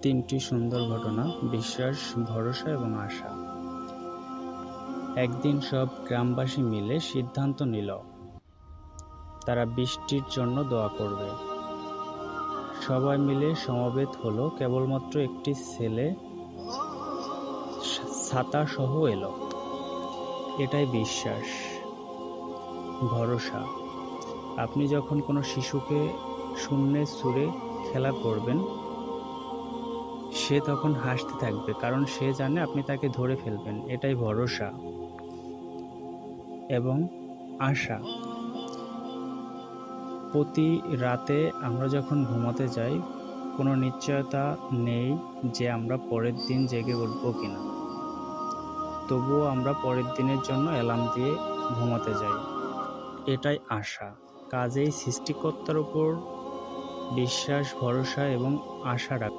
তিনটি সুন্দর ঘটনা: বিশ্বাস, ভরসা এবং আশা। একদিন সব গ্রামবাসী মিলে সিদ্ধান্ত নিল তারা বৃষ্টির জন্য দোয়া করবে। সবাই মিলে সমবেত হলো। কেবলমাত্র একটি ছেলে ছাতা সহ এলো। এটাই বিশ্বাস। ভরসা: আপনি যখন কোনো শিশুকে শূন্যে ছুঁড়ে খেলা করবেন, সে তখন হাসতে থাকবে, কারণ সে জানে আপনি তাকে ধরে ফেলবেন। এটাই ভরসা। এবং আশা: প্রতি রাতে আমরা যখন ঘুমাতে যাই, কোনো নিশ্চয়তা নেই যে আমরা পরের দিন জেগে উঠবো কিনা, তবুও আমরা পরের দিনের জন্য অ্যালার্ম দিয়ে ঘুমাতে যাই। এটাই আশা। কাজেই সৃষ্টিকর্তার উপর বিশ্বাস, ভরসা এবং আশা রাখ।